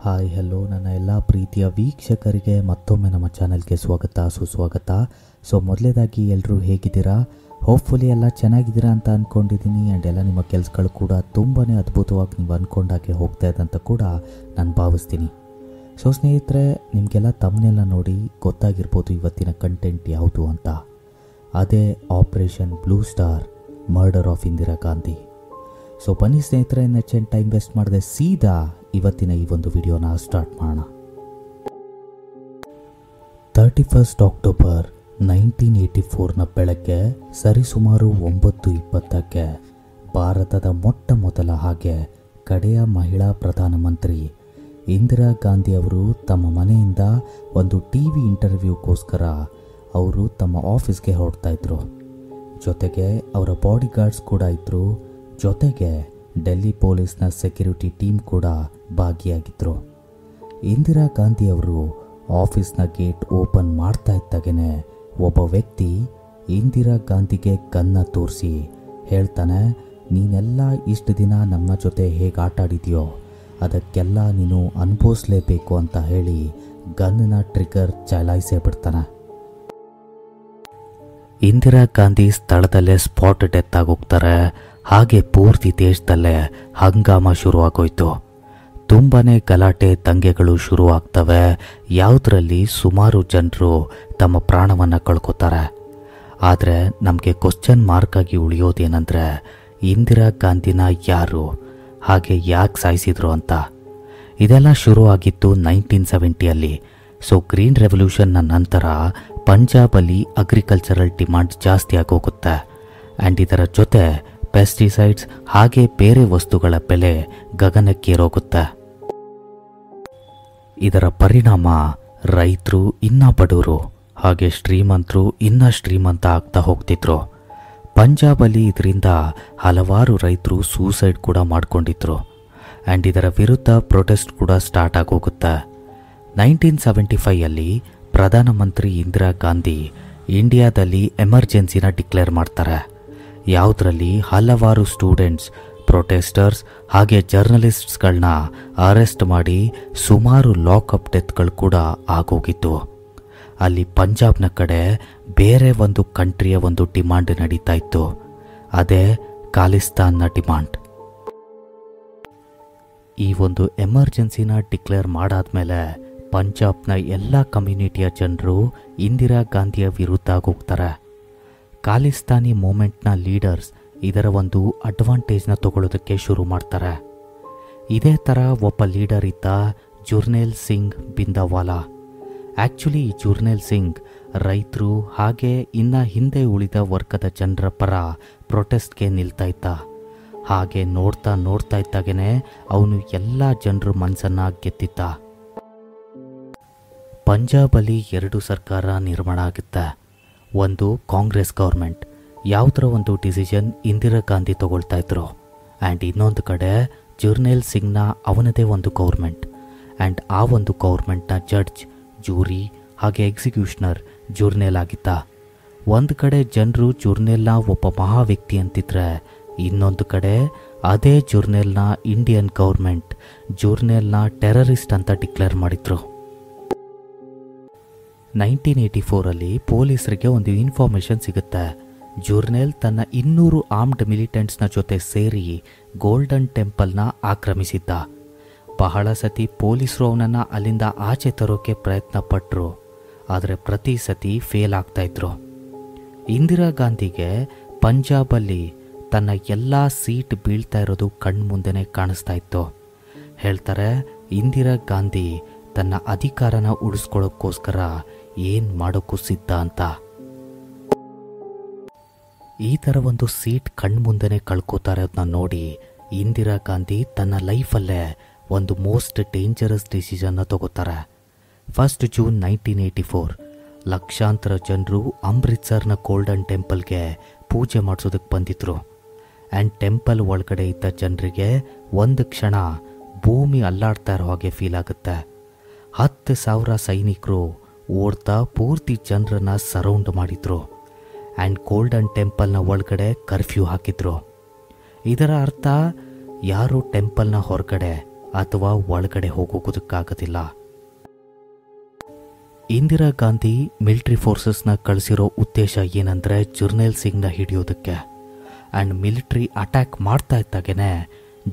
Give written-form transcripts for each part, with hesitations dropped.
Hi hello ನನ್ನ ಎಲ್ಲ ಪ್ರೀತಿಯ ವೀಕ್ಷಕರಿಗೆ ಮತ್ತೊಮ್ಮೆ ನಮ್ಮ ಚಾನಲ್ಗೆ ಸುಸ್ವಾಗತ. ಮೊದಲೇದಾಗಿ ಎಲ್ಲರೂ ಹೇಗಿದ್ದೀರಾ? ಹೋಪ್ಫುಲಿ ಎಲ್ಲ ಚೆನ್ನಾಗಿದ್ದೀರಾ ಅಂತ ಅಂದ್ಕೊಂಡಿದ್ದೀನಿ. ಆ್ಯಂಡ್ ಎಲ್ಲ ನಿಮ್ಮ ಕೆಲಸಗಳು ಕೂಡ ತುಂಬಾ ಅದ್ಭುತವಾಗಿ ನೀವು ಅಂದ್ಕೊಂಡಾಗೆ ಹೋಗ್ತಾ ಇದೆ ಅಂತ ಕೂಡ ನಾನು ಭಾವಿಸ್ತೀನಿ. ಸ್ನೇಹಿತರೆ, ನಿಮಗೆಲ್ಲ ತಮ್ಮನೆಲ್ಲ ನೋಡಿ ಗೊತ್ತಾಗಿರ್ಬೋದು ಇವತ್ತಿನ ಕಂಟೆಂಟ್ ಯಾವುದು ಅಂತ. ಅದೇ operation blue star, murder of Indira Gandhi. ಬನ್ನಿ ಸ್ನೇಹಿತರೆ, ಹೆಚ್ಚಿನ ಟೈಮ್ ವೇಸ್ಟ್ ಮಾಡದೆ ಸೀದಾ ಇವತ್ತಿನ ಈ ಒಂದು ವಿಡಿಯೋನ ಸ್ಟಾರ್ಟ್ ಮಾಡೋಣ. 31 ಅಕ್ಟೋಬರ್ 1984ನ ಬೆಳಗ್ಗೆ ಸರಿಸುಮಾರು 9:20ಕ್ಕೆ ಭಾರತದ ಮೊಟ್ಟ ಮೊದಲ ಹಾಗೆ ಕಡೆಯ ಮಹಿಳಾ ಪ್ರಧಾನಮಂತ್ರಿ ಇಂದಿರಾ ಗಾಂಧಿ ಅವರು ತಮ್ಮ ಮನೆಯಿಂದ ಒಂದು ಟಿವಿ ಇಂಟರ್ವ್ಯೂಗೋಸ್ಕರ ಅವರು ತಮ್ಮ ಆಫೀಸ್ಗೆ ಹೊರಡ್ತಾ ಇದ್ರು. ಜೊತೆಗೆ ಅವರ ಬಾಡಿ ಗಾರ್ಡ್ಸ್ ಕೂಡ ಇದ್ರು. ಜೊತೆಗೆ ಡೆಲ್ಲಿ ಪೊಲೀಸ್ನ ಸೆಕ್ಯೂರಿಟಿ ಟೀಮ್ ಕೂಡ ಭಾಗಿಯಾಗಿದ್ರು. ಇಂದಿರಾ ಗಾಂಧಿ ಅವರು ಆಫೀಸ್ನ ಗೇಟ್ ಓಪನ್ ಮಾಡ್ತಾ ಇದ್ದಾಗೇನೆ ಒಬ್ಬ ವ್ಯಕ್ತಿ ಇಂದಿರಾ ಗಾಂಧಿಗೆ ಗನ್ನ ತೋರಿಸಿ ಹೇಳ್ತಾನೆ, ನೀನೆಲ್ಲ ಇಷ್ಟು ದಿನ ನಮ್ಮ ಜೊತೆ ಹೇಗೆ ಆಟ ಆಡಿದೆಯೋ ಅದಕ್ಕೆಲ್ಲ ನೀನು ಅನುಭವಿಸಲೇಬೇಕು ಅಂತ ಹೇಳಿ ಗನ್ನ ಟ್ರಿಗರ್ ಚಲಾಯಿಸೇ ಬಿಡ್ತಾನೆ. ಇಂದಿರಾ ಗಾಂಧಿ ಸ್ಥಳದಲ್ಲೇ ಸ್ಪಾಟ್ ಡೆತ್ ಆಗೋಗ್ತಾರೆ. ಹಾಗೆ ಪೂರ್ತಿ ದೇಶದಲ್ಲೇ ಹಂಗಾಮ ಶುರುವಾಗೋಯ್ತು. ತುಂಬಾನೇ ಗಲಾಟೆ ದಂಗೆಗಳು ಶುರು ಆಗ್ತವೆ, ಯಾವುದರಲ್ಲಿ ಸುಮಾರು ಜನರು ತಮ್ಮ ಪ್ರಾಣವನ್ನು ಕಳ್ಕೊತಾರೆ. ಆದರೆ ನಮಗೆ ಕ್ವಶನ್ ಮಾರ್ಕ್ ಆಗಿ ಉಳಿಯೋದೇನೆಂದರೆ, ಇಂದಿರಾ ಗಾಂಧಿನ ಯಾರು ಹಾಗೆ ಯಾಕೆ ಸಾಯಿಸಿದ್ರು ಅಂತ. ಇದೆಲ್ಲ ಶುರು ಆಗಿತ್ತು 1970. ಗ್ರೀನ್ ರೆವಲ್ಯೂಷನ್ನ ನಂತರ ಪಂಜಾಬಲ್ಲಿ ಅಗ್ರಿಕಲ್ಚರಲ್ ಡಿಮಾಂಡ್ ಜಾಸ್ತಿ ಆಗೋಗುತ್ತೆ. ಆ್ಯಂಡ್ ಇದರ ಜೊತೆ ಪೆಸ್ಟಿಸೈಡ್ಸ್ ಹಾಗೆ ಬೇರೆ ವಸ್ತುಗಳ ಬೆಲೆ ಗಗನಕ್ಕೇರೋಗುತ್ತೆ. ಇದರ ಪರಿಣಾಮ ರೈತರು ಇನ್ನ ಬಡವರು ಹಾಗೆ ಶ್ರೀಮಂತರು ಇನ್ನ ಶ್ರೀಮಂತ ಆಗ್ತಾ ಹೋಗ್ತಿದ್ರು. ಪಂಜಾಬಲ್ಲಿ ಇದರಿಂದ ಹಲವಾರು ರೈತರು ಸೂಸೈಡ್ ಕೂಡ ಮಾಡ್ಕೊಂಡಿದ್ರು. ಆ್ಯಂಡ್ ಇದರ ವಿರುದ್ಧ ಪ್ರೊಟೆಸ್ಟ್ ಕೂಡ ಸ್ಟಾರ್ಟ್ ಆಗೋಗುತ್ತೆ. 1975 ಪ್ರಧಾನಮಂತ್ರಿ ಇಂದಿರಾ ಗಾಂಧಿ ಇಂಡಿಯಾದಲ್ಲಿ ಎಮರ್ಜೆನ್ಸಿನ ಡಿಕ್ಲೇರ್ ಮಾಡ್ತಾರೆ. ಯಾವುದರಲ್ಲಿ ಹಲವಾರು ಸ್ಟೂಡೆಂಟ್ಸ್, ಪ್ರೊಟೆಸ್ಟರ್ಸ್ ಹಾಗೆ ಜರ್ನಲಿಸ್ಟ್ಸ್ಗಳನ್ನ ಅರೆಸ್ಟ್ ಮಾಡಿ ಸುಮಾರು ಲಾಕಪ್ ಡೆತ್ಗಳು ಕೂಡ ಆಗೋಗಿತ್ತು. ಅಲ್ಲಿ ಪಂಜಾಬ್ನ ಕಡೆ ಬೇರೆ ಒಂದು ಕಂಟ್ರಿಯ ಒಂದು ಡಿಮಾಂಡ್ ನಡೀತಾ ಇತ್ತು. ಅದೇ ಖಾಲಿಸ್ತಾನ್ನ ಡಿಮಾಂಡ್. ಈ ಒಂದು ಎಮರ್ಜೆನ್ಸಿನ ಡಿಕ್ಲೇರ್ ಮಾಡಾದ್ಮೇಲೆ ಪಂಜಾಬ್ನ ಎಲ್ಲ ಕಮ್ಯುನಿಟಿಯ ಜನರು ಇಂದಿರಾ ಗಾಂಧಿಯ ವಿರುದ್ಧ ಹೋಗ್ತಾರೆ. ಖಾಲಿಸ್ತಾನಿ ಮೂಮೆಂಟ್ನ ಲೀಡರ್ಸ್ ಇದರ ಒಂದು ಅಡ್ವಾಂಟೇಜ್ನ ತಗೊಳ್ಳೋದಕ್ಕೆ ಶುರು ಮಾಡ್ತಾರೆ. ಇದೇ ಥರ ಒಬ್ಬ ಲೀಡರ್ ಇದ್ದ, ಜುರ್ನೇಲ್ ಸಿಂಗ್ ಬಿಂದವಾಲಾ. ಆ್ಯಕ್ಚುಲಿ ಈ ಜುರ್ನೇಲ್ ಸಿಂಗ್ ರೈತರು ಹಾಗೆ ಇನ್ನು ಹಿಂದೆ ಉಳಿದ ವರ್ಗದ ಜನರ ಪರ ಪ್ರೊಟೆಸ್ಟ್ಗೆ ನಿಲ್ತಾ ಇದ್ದ. ಹಾಗೆ ನೋಡ್ತಾ ಇದ್ದಾಗೇನೆ ಅವನು ಎಲ್ಲ ಜನರ ಮನಸ್ಸನ್ನು ಗೆದ್ದಿದ್ದ. ಪಂಜಾಬಲ್ಲಿ 2 ಸರ್ಕಾರ ನಿರ್ಮಾಣ ಆಗುತ್ತೆ. ಒಂದು ಕಾಂಗ್ರೆಸ್ ಗೌರ್ಮೆಂಟ್, ಯಾವುದರ ಒಂದು ಡಿಸಿಷನ್ ಇಂದಿರಾ ಗಾಂಧಿ ತಗೊಳ್ತಾ ಇದ್ರು. ಆ್ಯಂಡ್ ಇನ್ನೊಂದು ಕಡೆ ಜುರ್ನೇಲ್ ಸಿಂಗ್ನ ಅವನದೇ ಒಂದು ಗೌರ್ಮೆಂಟ್. ಆ್ಯಂಡ್ ಆ ಒಂದು ಗೌರ್ಮೆಂಟ್ನ ಜಡ್ಜ್, ಜೂರಿ ಹಾಗೆ ಎಕ್ಸಿಕ್ಯೂಷನರ್ ಜುರ್ನೇಲ್ ಆಗಿದ್ದ. ಒಂದು ಕಡೆ ಜನರು ಜುರ್ನೇಲ್ನ ಒಬ್ಬ ಮಹಾ ವ್ಯಕ್ತಿ ಅಂತಿದ್ರೆ, ಇನ್ನೊಂದು ಕಡೆ ಅದೇ ಜುರ್ನೇಲ್ನ ಇಂಡಿಯನ್ ಗೌರ್ಮೆಂಟ್ ಜುರ್ನೇಲ್ನ ಟೆರರಿಸ್ಟ್ ಅಂತ ಡಿಕ್ಲೇರ್ ಮಾಡಿದ್ರು. 1984 ಪೊಲೀಸರಿಗೆ ಒಂದು ಇನ್ಫಾರ್ಮೇಷನ್ ಸಿಗುತ್ತೆ. ಜುರ್ನೇಲ್ ತನ್ನ 200 ಆರ್ಮ್ಡ್ ಮಿಲಿಟೆಂಟ್ಸ್ನ ಜೊತೆ ಸೇರಿ ಗೋಲ್ಡನ್ ಟೆಂಪಲ್ನ ಆಕ್ರಮಿಸಿದ್ದ. ಬಹಳ ಸತಿ ಪೊಲೀಸರು ಅವನನ್ನು ಅಲ್ಲಿಂದ ಆಚೆ ತರೋಕೆ ಪ್ರಯತ್ನ ಪಟ್ಟರು. ಆದರೆ ಪ್ರತಿ ಸತಿ ಫೇಲ್ ಆಗ್ತಾ ಇದ್ರು. ಇಂದಿರಾ ಗಾಂಧಿಗೆ ಪಂಜಾಬಲ್ಲಿ ತನ್ನ ಎಲ್ಲ ಸೀಟ್ ಬೀಳ್ತಾ ಇರೋದು ಕಣ್ಮುಂದೆನೇ ಕಾಣಿಸ್ತಾ ಇತ್ತು. ಹೇಳ್ತಾರೆ, ಇಂದಿರಾ ಗಾಂಧಿ ತನ್ನ ಅಧಿಕಾರನ ಉಳಿಸ್ಕೊಳ್ಳೋಕ್ಕೋಸ್ಕರ ಏನ್ ಮಾಡೋಕ್ಕೂ ಸಿದ್ಧ ಅಂತ. ಈ ಥರ ಒಂದು ಸೀಟ್ ಕಣ್ಮುಂದೆನೇ ಕಳ್ಕೋತಾರೆ ಅದನ್ನ ನೋಡಿ ಇಂದಿರಾ ಗಾಂಧಿ ತನ್ನ ಲೈಫಲ್ಲೇ ಒಂದು ಮೋಸ್ಟ್ ಡೇಂಜರಸ್ ಡಿಸಿಷನ್ನ ತಗೋತಾರೆ. 1 ಜೂನ್ 1984 ಲಕ್ಷಾಂತರ ಜನರು ಅಮೃತ್ಸರ್ನ ಗೋಲ್ಡನ್ ಟೆಂಪಲ್ಗೆ ಪೂಜೆ ಮಾಡಿಸೋದಕ್ಕೆ ಬಂದಿದ್ರು. ಆ್ಯಂಡ್ ಟೆಂಪಲ್ ಒಳಗಡೆ ಇದ್ದ ಜನರಿಗೆ ಒಂದು ಕ್ಷಣ ಭೂಮಿ ಅಲ್ಲಾಡ್ತಾ ಇರೋ ಹಾಗೆ ಫೀಲ್ ಆಗುತ್ತೆ. 10,000 ಸೈನಿಕರು ಓಡ್ತಾ ಪೂರ್ತಿ ಜನರನ್ನ ಸರೌಂಡ್ ಮಾಡಿದ್ರು. ಆ್ಯಂಡ್ ಗೋಲ್ಡನ್ ಟೆಂಪಲ್ನ ಒಳಗಡೆ ಕರ್ಫ್ಯೂ ಹಾಕಿದ್ರು. ಇದರ ಅರ್ಥ ಯಾರು ಟೆಂಪಲ್ನ ಹೊರಗಡೆ ಅಥವಾ ಒಳಗಡೆ ಹೋಗೋದಕ್ಕಾಗೋದಿಲ್ಲ. ಇಂದಿರಾ ಗಾಂಧಿ ಮಿಲಿಟರಿ ಫೋರ್ಸಸ್ನ ಕಳಿಸಿರೋ ಉದ್ದೇಶ ಏನಂದರೆ ಜರ್ನೈಲ್ ಸಿಂಗ್ನ ಹಿಡಿಯೋದಕ್ಕೆ. ಆ್ಯಂಡ್ ಮಿಲಿಟರಿ ಅಟ್ಯಾಕ್ ಮಾಡ್ತಾ ಇದ್ದಾಗೇ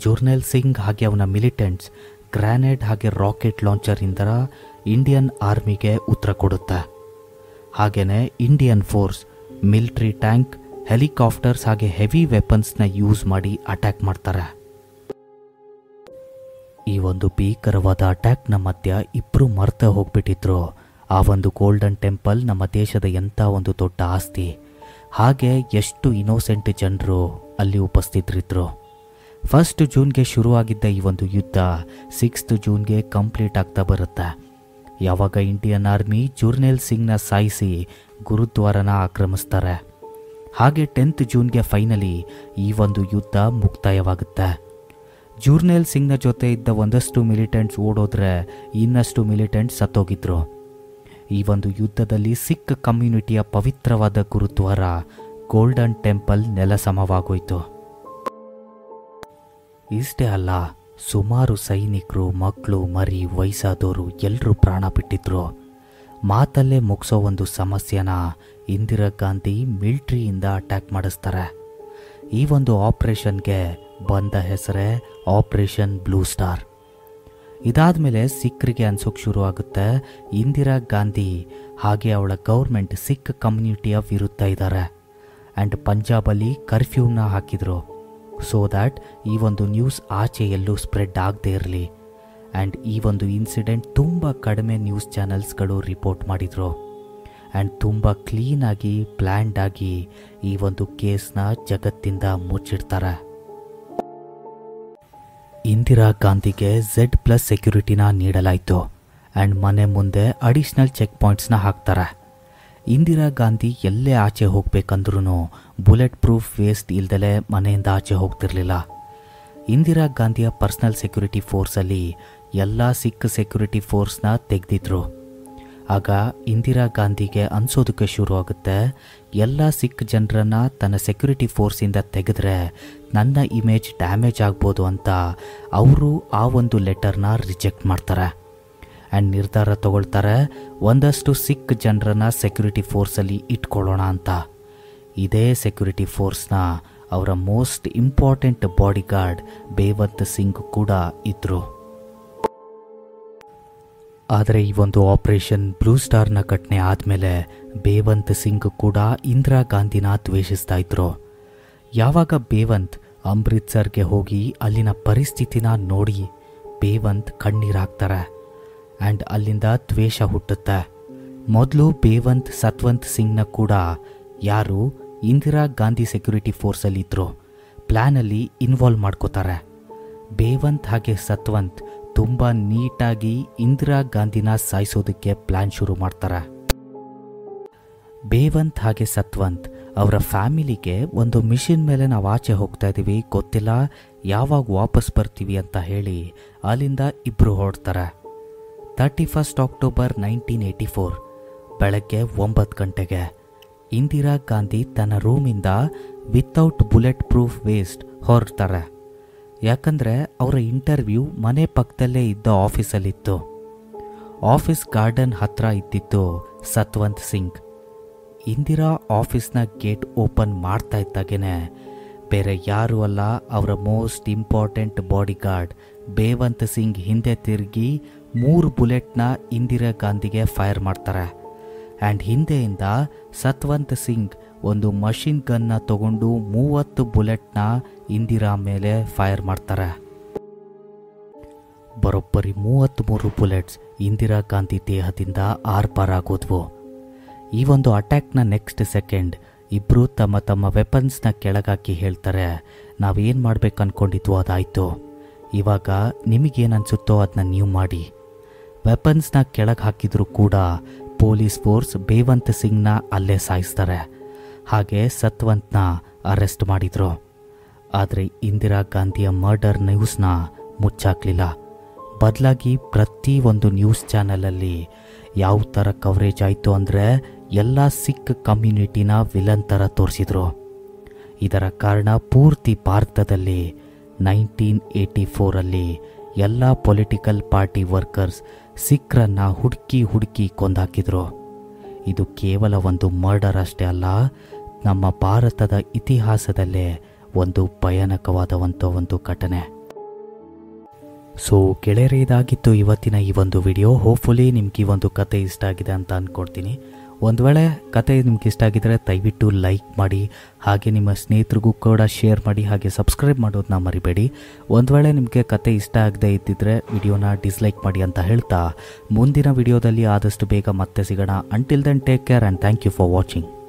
ಜರ್ನೈಲ್ ಸಿಂಗ್ ಹಾಗೆ ಅವನ ಮಿಲಿಟೆಂಟ್ಸ್ ಗ್ರಾನೇಡ್ ಹಾಗೆ ರಾಕೆಟ್ ಲಾಂಚರಿಂದ ಇಂಡಿಯನ್ ಆರ್ಮಿಗೆ ಉತ್ತರ ಕೊಡುತ್ತೆ. ಹಾಗೆಯೇ Indian force military tank, helicopters ಹಾಗೆ ಹೆವಿ ವೆಪನ್ಸ್ನ ಯೂಸ್ ಮಾಡಿ ಅಟ್ಯಾಕ್ ಮಾಡ್ತಾರೆ. ಈ ಒಂದು ಭೀಕರವಾದ ಅಟ್ಯಾಕ್ನ ಮಧ್ಯ ಇಬ್ಬರು ಮರ್ತೆ ಹೋಗ್ಬಿಟ್ಟಿದ್ರು. ಆ ಒಂದು ಗೋಲ್ಡನ್ ಟೆಂಪಲ್ ನಮ್ಮ ದೇಶದ ಎಂಥ ಒಂದು ದೊಡ್ಡ ಆಸ್ತಿ, ಹಾಗೆ ಎಷ್ಟು ಇನೋಸೆಂಟ್ ಜನರು ಅಲ್ಲಿ ಉಪಸ್ಥಿತರಿದ್ದರು. 1 ಜೂನ್ಗೆ ಶುರುವಾಗಿದ್ದ ಈ ಒಂದು ಯುದ್ಧ 6 ಜೂನ್ಗೆ ಕಂಪ್ಲೀಟ್ ಆಗ್ತಾ ಬರುತ್ತೆ. ಯಾವಾಗ ಇಂಡಿಯನ್ ಆರ್ಮಿ ಜರ್ನೈಲ್ ಸಿಂಗ್ನ ಸಾಯಿಸಿ ಗುರುದ್ವಾರನ ಆಕ್ರಮಿಸ್ತಾರೆ. ಹಾಗೆ 10 ಜೂನ್ಗೆ ಫೈನಲಿ ಈ ಒಂದು ಯುದ್ಧ ಮುಕ್ತಾಯವಾಗುತ್ತೆ. ಜರ್ನೈಲ್ ಸಿಂಗ್ನ ಜೊತೆ ಇದ್ದ ಒಂದಷ್ಟು ಮಿಲಿಟೆಂಟ್ಸ್ ಓಡೋದ್ರೆ ಇನ್ನಷ್ಟು ಮಿಲಿಟೆಂಟ್ಸ್ ಸತ್ತೋಗಿದ್ರು. ಈ ಒಂದು ಯುದ್ಧದಲ್ಲಿ ಸಿಖ್ ಕಮ್ಯುನಿಟಿಯ ಪವಿತ್ರವಾದ ಗುರುದ್ವಾರ ಗೋಲ್ಡನ್ ಟೆಂಪಲ್ ನೆಲಸಮವಾಗೋಯ್ತು. ಇಷ್ಟೇ ಅಲ್ಲ, ಸುಮಾರು ಸೈನಿಕರು, ಮಕ್ಕಳು, ಮರಿ, ವಯಸ್ಸಾದವರು ಎಲ್ಲರೂ ಪ್ರಾಣ ಬಿಟ್ಟಿದ್ರು. ಮಾತಲ್ಲೇ ಮುಗಿಸೋ ಒಂದು ಸಮಸ್ಯೆನ ಇಂದಿರಾ ಗಾಂಧಿ ಮಿಲಿಟ್ರಿಯಿಂದ ಅಟ್ಯಾಕ್ ಮಾಡಿಸ್ತಾರೆ. ಈ ಒಂದು ಆಪರೇಷನ್ಗೆ ಬಂದ ಹೆಸರೇ ಆಪರೇಷನ್ ಬ್ಲೂ ಸ್ಟಾರ್. ಇದಾದಮೇಲೆ ಸಿಖ್ರಿಗೆ ಅನ್ಸೋಕೆ ಶುರು ಆಗುತ್ತೆ ಇಂದಿರಾ ಗಾಂಧಿ ಹಾಗೆ ಅವಳ ಗೌರ್ಮೆಂಟ್ ಸಿಖ್ ಕಮ್ಯುನಿಟಿಯ ವಿರುದ್ಧ ಇದ್ದಾರೆ. ಆ್ಯಂಡ್ ಪಂಜಾಬಲ್ಲಿ ಕರ್ಫ್ಯೂನ ಹಾಕಿದ್ರು, ಸೋ ದ್ಯಾಟ್ ಈ ಒಂದು ನ್ಯೂಸ್ ಆಚೆ ಎಲ್ಲೂ ಸ್ಪ್ರೆಡ್ ಆಗದೇ ಇರಲಿ. ಆ್ಯಂಡ್ ಈ ಒಂದು ಇನ್ಸಿಡೆಂಟ್ ತುಂಬ ಕಡಿಮೆ ನ್ಯೂಸ್ ಚಾನೆಲ್ಸ್ಗಳು ರಿಪೋರ್ಟ್ ಮಾಡಿದರು. ಆ್ಯಂಡ್ ತುಂಬ ಕ್ಲೀನಾಗಿ ಪ್ಲ್ಯಾಂಡ್ ಆಗಿ ಈ ಒಂದು ಕೇಸ್ನ ಜಗತ್ತಿಂದ ಮುಚ್ಚಿಡ್ತಾರೆ. ಇಂದಿರಾ ಗಾಂಧಿಗೆ Z+ ಸೆಕ್ಯುರಿಟಿನ ನೀಡಲಾಯಿತು. ಆ್ಯಂಡ್ ಮನೆ ಮುಂದೆ ಅಡಿಷ್ನಲ್ ಚೆಕ್ ಪಾಯಿಂಟ್ಸ್ನ ಹಾಕ್ತಾರೆ. ಇಂದಿರಾ ಗಾಂಧಿ ಎಲ್ಲೇ ಆಚೆ ಹೋಗ್ಬೇಕಂದ್ರೂ ಬುಲೆಟ್ ಪ್ರೂಫ್ ವೇಸ್ಟ್ ಇಲ್ದಲೇ ಮನೆಯಿಂದ ಆಚೆ ಹೋಗ್ತಿರ್ಲಿಲ್ಲ. ಇಂದಿರಾ ಗಾಂಧಿಯ ಪರ್ಸನಲ್ ಸೆಕ್ಯುರಿಟಿ ಫೋರ್ಸಲ್ಲಿ ಎಲ್ಲ ಸಿಖ್ ಸೆಕ್ಯುರಿಟಿ ಫೋರ್ಸ್ನ ತೆಗೆದಿದ್ರು. ಆಗ ಇಂದಿರಾ ಗಾಂಧಿಗೆ ಅನ್ಸೋದಕ್ಕೆ ಶುರು ಆಗುತ್ತೆ, ಎಲ್ಲ ಸಿಖ್ ಜನರನ್ನು ತನ್ನ ಸೆಕ್ಯುರಿಟಿ ಫೋರ್ಸಿಂದ ತೆಗೆದ್ರೆ ನನ್ನ ಇಮೇಜ್ ಡ್ಯಾಮೇಜ್ ಆಗ್ಬೋದು ಅಂತ ಅವರು ಆ ಒಂದು ಲೆಟರ್ನ ರಿಜೆಕ್ಟ್ ಮಾಡ್ತಾರೆ. ಆ್ಯಂಡ್ ನಿರ್ಧಾರ ತಗೊಳ್ತಾರೆ ಒಂದಷ್ಟು ಸಿಖ್ ಜನರನ್ನು ಸೆಕ್ಯುರಿಟಿ ಫೋರ್ಸಲ್ಲಿ ಇಟ್ಕೊಳ್ಳೋಣ ಅಂತ. ಇದೇ ಸೆಕ್ಯುರಿಟಿ ಫೋರ್ಸ್ನ ಅವರ ಮೋಸ್ಟ್ ಇಂಪಾರ್ಟೆಂಟ್ ಬಾಡಿಗಾರ್ಡ್ ಬೇವಂತ್ ಸಿಂಗ್ ಕೂಡ ಇದ್ದರು. ಆದರೆ ಈ ಒಂದು ಆಪರೇಷನ್ ಬ್ಲೂ ಸ್ಟಾರ್ನ ಘಟನೆ ಆದಮೇಲೆ ಬೇವಂತ್ ಸಿಂಗ್ ಕೂಡ ಇಂದಿರಾ ಗಾಂಧಿನ ದ್ವೇಷಿಸ್ತಾ ಇದ್ರು. ಯಾವಾಗ ಬೇವಂತ್ ಅಮೃತ್ಸರ್ಗೆ ಹೋಗಿ ಅಲ್ಲಿನ ಪರಿಸ್ಥಿತಿನ ನೋಡಿ ಬೇವಂತ್ ಕಣ್ಣೀರಾಗ್ತಾರೆ. ಆ್ಯಂಡ್ ಅಲ್ಲಿಂದ ದ್ವೇಷ ಹುಟ್ಟುತ್ತೆ. ಮೊದಲು ಬೇವಂತ್ ಸತ್ವಂತ್ ಸಿಂಗ್ನ ಕೂಡ ಯಾರು ಇಂದಿರಾ ಗಾಂಧಿ ಸೆಕ್ಯುರಿಟಿ ಫೋರ್ಸಲ್ಲಿದ್ದರು ಪ್ಲ್ಯಾನಲ್ಲಿ ಇನ್ವಾಲ್ವ್ ಮಾಡ್ಕೋತಾರೆ. ಬೇವಂತ್ ಹಾಗೆ ಸತ್ವಂತ್ ತುಂಬ ನೀಟಾಗಿ ಇಂದಿರಾ ಗಾಂಧಿನ ಸಾಯಿಸೋದಕ್ಕೆ ಪ್ಲ್ಯಾನ್ ಶುರು ಮಾಡ್ತಾರೆ. ಬೇವಂತ್ ಹಾಗೆ ಸತ್ವಂತ್ ಅವರ ಫ್ಯಾಮಿಲಿಗೆ ಒಂದು ಮಿಷನ್ ಮೇಲೆ ನಾವು ಆಚೆ ಹೋಗ್ತಾ ಇದ್ದೀವಿ, ಗೊತ್ತಿಲ್ಲ ಯಾವಾಗ ವಾಪಸ್ ಬರ್ತೀವಿ ಅಂತ ಹೇಳಿ ಅಲ್ಲಿಂದ ಇಬ್ಬರು ಹೊರಡ್ತಾರೆ. 31 ಅಕ್ಟೋಬರ್ 1984 ಬೆಳಗ್ಗೆ 9 ಗಂಟೆಗೆ ಇಂದಿರಾ ಗಾಂಧಿ ತನ್ನ ರೂಮಿಂದ ವಿತೌಟ್ ಬುಲೆಟ್ ಪ್ರೂಫ್ ವೇಸ್ಟ್ ಹೊರಡ್ತಾರೆ. ಯಾಕಂದರೆ ಅವರ ಇಂಟರ್ವ್ಯೂ ಮನೆ ಪಕ್ಕದಲ್ಲೇ ಇದ್ದ ಆಫೀಸಲ್ಲಿತ್ತು. ಆಫೀಸ್ ಗಾರ್ಡನ್ ಹತ್ರ ಇದ್ದಿತ್ತು ಸತ್ವಂತ್ ಸಿಂಗ್. ಇಂದಿರಾ ಆಫೀಸ್ನ ಗೇಟ್ ಓಪನ್ ಮಾಡ್ತಾ ಇದ್ದಾಗೇ ಬೇರೆ ಯಾರೂ ಅಲ್ಲ, ಅವರ ಮೋಸ್ಟ್ ಇಂಪಾರ್ಟೆಂಟ್ ಬಾಡಿಗಾರ್ಡ್ ಬೇವಂತ್ ಸಿಂಗ್ ಹಿಂದೆ ತಿರುಗಿ 3 ಬುಲೆಟ್ನ ಇಂದಿರಾ ಗಾಂಧಿಗೆ ಫೈರ್ ಮಾಡ್ತಾರೆ. ಆ್ಯಂಡ್ ಹಿಂದೆಯಿಂದ ಸತ್ವಂತ್ ಸಿಂಗ್ ಒಂದು ಮಷಿನ್ ಗನ್ನ ತಗೊಂಡು 30 ಬುಲೆಟ್ನ ಇಂದಿರಾ ಮೇಲೆ ಫೈರ್ ಮಾಡ್ತಾರೆ. ಬರೋಬ್ಬರಿ 33 ಬುಲೆಟ್ಸ್ ಇಂದಿರಾ ಗಾಂಧಿ ದೇಹದಿಂದ ಆರ್ಪಾರಾಗೋದ್ವು. ಈ ಒಂದು ಅಟ್ಯಾಕ್ನ ನೆಕ್ಸ್ಟ್ ಸೆಕೆಂಡ್ ಇಬ್ಬರು ತಮ್ಮ ತಮ್ಮ ವೆಪನ್ಸ್ನ ಕೆಳಗಾಕಿ ಹೇಳ್ತಾರೆ, ನಾವೇನು ಮಾಡ್ಬೇಕು ಅಂದ್ಕೊಂಡಿದ್ವೋ ಅದಾಯಿತು, ಇವಾಗ ನಿಮಗೇನನ್ಸುತ್ತೋ ಅದನ್ನ ನೀವು ಮಾಡಿ. ವೆಪನ್ಸ್ನ ಕೆಳಗೆ ಹಾಕಿದ್ರು ಕೂಡ ಪೊಲೀಸ್ ಫೋರ್ಸ್ ಬೇವಂತ್ ಸಿಂಗ್ನ ಅಲ್ಲೇ ಸಾಯಿಸ್ತಾರೆ. ಹಾಗೆ ಸತ್ವಂತ್ನ ಅರೆಸ್ಟ್ ಮಾಡಿದ್ರು. ಆದರೆ ಇಂದಿರಾ ಗಾಂಧಿಯ ಮರ್ಡರ್ ನ್ಯೂಸ್ನ ಮುಚ್ಚಾಕಲಿಲ್ಲ. ಬದಲಾಗಿ ಪ್ರತಿ ಒಂದು ನ್ಯೂಸ್ ಚಾನಲಲ್ಲಿ ಯಾವ ಥರ ಕವರೇಜ್ ಆಯಿತು ಅಂದರೆ ಎಲ್ಲ ಸಿಖ್ ಕಮ್ಯುನಿಟಿನ ವಿಲನ್ ಥರ ತೋರಿಸಿದ್ರು. ಇದರ ಕಾರಣ ಪೂರ್ತಿ ಭಾರತದಲ್ಲಿ 1984 ಅಲ್ಲಿ ಎಲ್ಲ ಪೊಲಿಟಿಕಲ್ ಪಾರ್ಟಿ ವರ್ಕರ್ಸ್ ಸಿಖ್ರನ್ನ ಹುಡುಕಿ ಕೊಂದಾಕಿದ್ರು. ಇದು ಕೇವಲ ಒಂದು ಮರ್ಡರ್ ಅಷ್ಟೇ ಅಲ್ಲ, ನಮ್ಮ ಭಾರತದ ಇತಿಹಾಸದಲ್ಲೇ ಒಂದು ಭಯಾನಕವಾದಂಥ ಒಂದು ಘಟನೆ. ಸೊ ಗೆಳೆಯರೇ, ಇದಾಗಿತ್ತು ಇವತ್ತಿನ ಈ ಒಂದು ವಿಡಿಯೋ. ಹೋಪ್ಫುಲಿ ನಿಮ್ಗೆ ಈ ಒಂದು ಕತೆ ಇಷ್ಟ ಆಗಿದೆ ಅಂತ ಅಂದ್ಕೊಡ್ತೀನಿ. ಒಂದು ವೇಳೆ ಕತೆ ನಿಮ್ಗೆ ಇಷ್ಟ ಆಗಿದ್ರೆ ದಯವಿಟ್ಟು ಲೈಕ್ ಮಾಡಿ, ಹಾಗೆ ನಿಮ್ಮ ಸ್ನೇಹಿತರಿಗೂ ಕೂಡ ಶೇರ್ ಮಾಡಿ, ಹಾಗೆ ಸಬ್ಸ್ಕ್ರೈಬ್ ಮಾಡೋದನ್ನ ಮರಿಬೇಡಿ. ಒಂದು ವೇಳೆ ನಿಮಗೆ ಕತೆ ಇಷ್ಟ ಆಗದೆ ಇದ್ದಿದ್ರೆ ವಿಡಿಯೋನ ಡಿಸ್ಲೈಕ್ ಮಾಡಿ ಅಂತ ಹೇಳ್ತಾ ಮುಂದಿನ ವಿಡಿಯೋದಲ್ಲಿ ಆದಷ್ಟು ಬೇಗ ಮತ್ತೆ ಸಿಗೋಣ. Until then take care and thank you for watching.